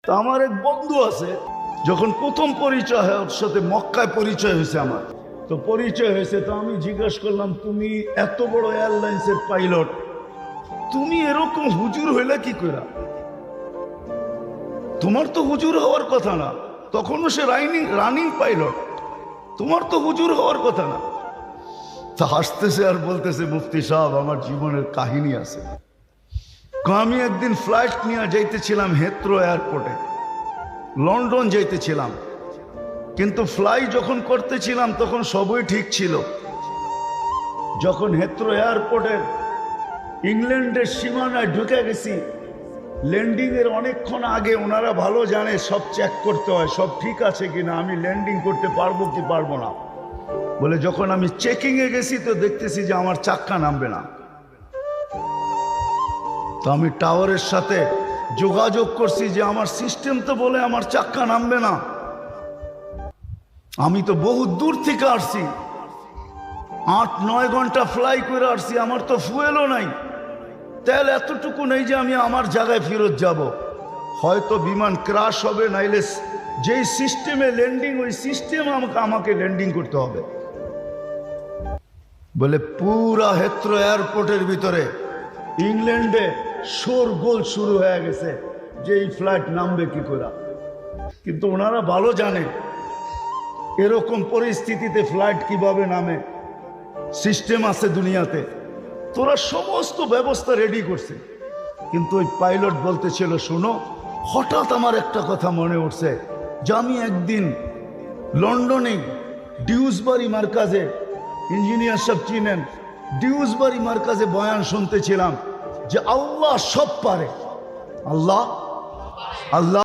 তো আমার এক বন্ধু আছে, যখন প্রথম পরিচয় হয় ওর সাথে মক্কায় পরিচয় হয়েছে আমার, তো পরিচয় হয়েছে, তো আমি জিজ্ঞাসা করলাম, তুমি এত বড় এয়ারলাইন্সের পাইলট, তুমি এরকম হুজুর হইলে কি করে? তোমার তো হুজুর হওয়ার কথা না, তখনও সে রানিং পাইলট, তোমার তো হুজুর হওয়ার কথা না। তা হাসতেছে আর বলতেছে, মুফতি সাহেব আমার জীবনের কাহিনী আছে। আমি একদিন ফ্লাইট নিয়ে যাইতেছিলাম হেথ্রো এয়ারপোর্টে, লন্ডন যাইতেছিলাম, কিন্তু ফ্লাই যখন করতেছিলাম তখন সবই ঠিক ছিল। যখন হেথ্রো এয়ারপোর্টের ইংল্যান্ডের সীমানায় ঢুকে গেছি, ল্যান্ডিং এর অনেকক্ষণ আগে ওনারা ভালো জানে সব চেক করতে হয় সব ঠিক আছে কিনা, আমি ল্যান্ডিং করতে পারবো কি পারবো না। বলে যখন আমি চেকিং এ গেছি তো দেখতেছি যে আমার চাক্কা নামবে না। তো আমি টাওয়ারের সাথে যোগাযোগ করছি যে আমার সিস্টেম তো বলে আমার চাক্কা নামবে না, আমি তো বহু দূর থেকে আসছি, 8-9 ঘন্টা ফ্লাই করে আসছি, আমার তো ফুয়েলও নাই, তেল এতটুকু নেই যে আমি আমার জায়গায় ফেরত যাব। হয়তো বিমান ক্রাশ হবে, নাইলে যেই সিস্টেমে ল্যান্ডিং ওই সিস্টেম আমাকে ল্যান্ডিং করতে হবে। বলে পুরা হেথ্রো এয়ারপোর্টের ভিতরে ইংল্যান্ডে শোরগোল শুরু হয়ে গেছে যে এই ফ্লাইট নামবে কি করে। কিন্তু ওনারা ভালো জানে এরকম পরিস্থিতিতে ফ্লাইট কিভাবে নামে, সিস্টেম আছে দুনিয়াতে, তোরা সমস্ত ব্যবস্থা রেডি করছে। কিন্তু ওই পাইলট বলতেছিল, শোনো, হঠাৎ আমার একটা কথা মনে উঠছে যে আমি একদিন লন্ডনে ডিউসবারি মার্কাজে, ইঞ্জিনিয়ার সব চিনেন, ডিউসবারি মার্কাজে বয়ান শুনতেছিলাম যে আল্লাহ সব পারে, আল্লাহ আল্লাহ